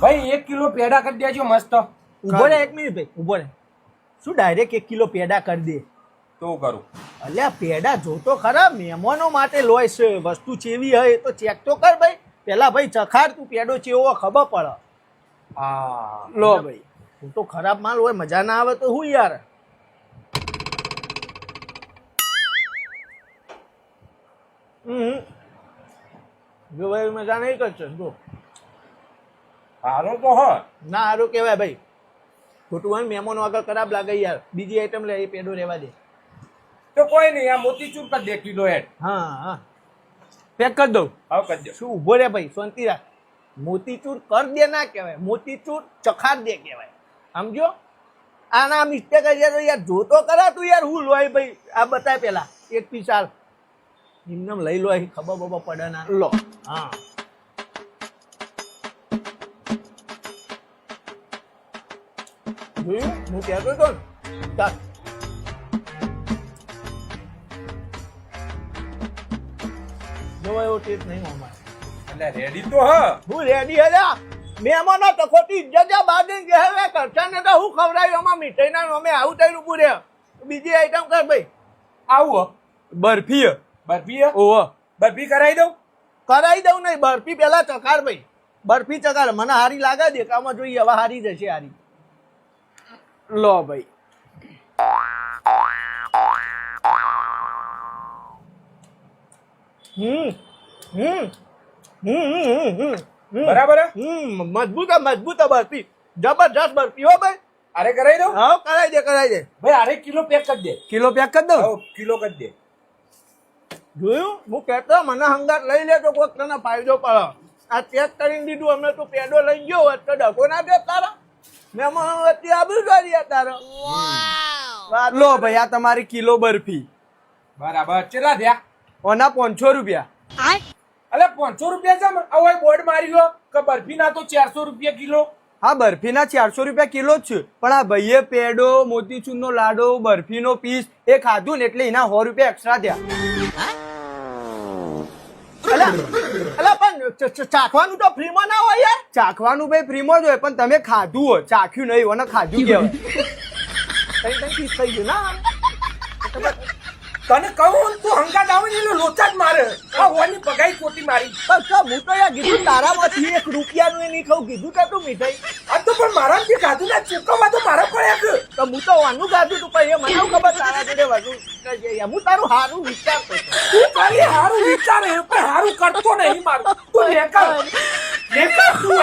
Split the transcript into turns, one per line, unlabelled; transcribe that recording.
ભાઈ 1 કિલો પેડા કરી દેજો મસ્ત.
ઉભો રે 1 મિનિટ ભાઈ, ઉભો રે. શું ડાયરેક્ટ 1 કિલો પેડા કરી દે?
તો કરું.
અલ્યા પેડા જોતો ખરા, મહેમાનો માટે લોય છે, વસ્તુ ચેવી હોય તો ચેક તો કર ભાઈ. પેલા ભાઈ ચખાડ તું પેડો ચેવો ખબર પડે.
હા
લો ભાઈ, તું તો ખરાબ માલ હોય, મજા ના આવે તો હું યાર. જો ભાઈ મજા નહીં કરશે જો.
હારો તો હ.
ના સારું કહેવાય ભાઈ, ખોટું હોય મહેમાનો આગળ ખરાબ લાગે યાર. બીજી આઈટમ લે, એ પેડો રહેવા દે.
તો કોઈ નહીં, આ મોતીચૂર કરી દે કિલો હેડ.
હા હા પેક કરી દઉં.
આવ કરી દે.
શું ઉભો રે ભાઈ, શાંતિ રાખ. મોતીચૂર કર દે ના કહેવાય, મોતીચૂર ચખાડ દે કહેવાય, સમજો. આના મિસ્ટેક જ તો યાર જોતો કરા તું યાર. હું લોય ભાઈ, આ બતાય પેલા એક પીસ હાલ એમને લઈ લો, ખબર બબર પડે ના. લો હા જોયું હું કહેતો હતો ને. ચાલ જો એવો ટેસ્ટ નહીં અમારે.
એટલે રેડી તો હ.
હું રેડી હલ્યા. મહેમાનો તો ખોટી ઇજ્જત બહાર જઈને કહેવે કરતા ને તો હું ખવડાવ્યું અમાર મીઠાઈ ના અમે આવું થઈને ઉભું રહે. બીજી આઈટમ કર ભાઈ.
આવું
બરફી
બરફી હ?
ઓવો
બરફી કરાવી દઉં.
કરાઈ દઉં નહીં, બરફી પેલા ચખાડ ભાઈ. બરફી ચખાડ, મને હારી લાગે દેખામાં જોઈએ, હવે હારી જશે હારી.
લો ભાઈ.
બરાબર હે?
મજબૂત મજબૂત બરફી, જબરજસ્ત બરફી હો ભાઈ.
અરે કરાવી દઉં.
હા કરાઈ દે કરાઈ દે.
ભાઈ અરે કિલો પેક કરી દે.
કિલો પેક કરી દઉં.
આવો કિલો કરી દે.
જોયું હું કહેતો મને હંગાત લઈ લે તો કોઈક તને ફાયદો પડે. આ ચેક કરીને દીધું, અમે તો પેડો લઈ ગયો હોત તો ડખો ના દે તારા. મહેમાનો વચ્ચે આબરૂ કરી તારો.
લો ભાઈ, આ તમારી કિલો બરફી.
બરાબર કેટલા થયા?
ઓના 500 રૂપિયા.
અલે 500 રૂપિયા છે ને? આવો બોર્ડ મારી ગયો કે બરફી ના તો 400 રૂપિયા કિલો.
હા બરફીના 400 રૂપિયા કિલો જ છે, પણ આ ભાઈએ પેડો, મોતીચૂરનો લાડો, બરફીનો પીસ એ ખાધું ને એટલે એના 100 રૂપિયા એક્સ્ટ્રા થયા.
અલા પણ ચાખવાનું તો ફ્રીમાં ના હોય યાર.
ચાખવાનું ભાઈ ફ્રીમાં જ હોય, પણ તમે ખાધું હોય, ચાખ્યું નહીં હોય ને ખાધું કહેવાય.
કઈ પીસ થઈ ગયું ના.
તને કહું તું હંગાત આવે ને એટલે લોચા જ મારે. આ હોની પગાઈ ખોટી મારી.
પણ હું તો યાર કીધું તારામાંથી 1 રૂપિયાનું એ નહીં ખાઉં કીધું કે તું મીઠાઈ.
આ તો પણ મારા જે ખાધું ને ચૂકવવા તો મારા પડ્યા કે.
તો હું તો વાનું ગાધું તું પણ એ મને ખબર તારા જોડે વધુ. હું તારું હારું વિચારતો હતો.
તું ખાલી હારું વિચારે પણ હારું કરતો નહીં મારું. તું લેકર તું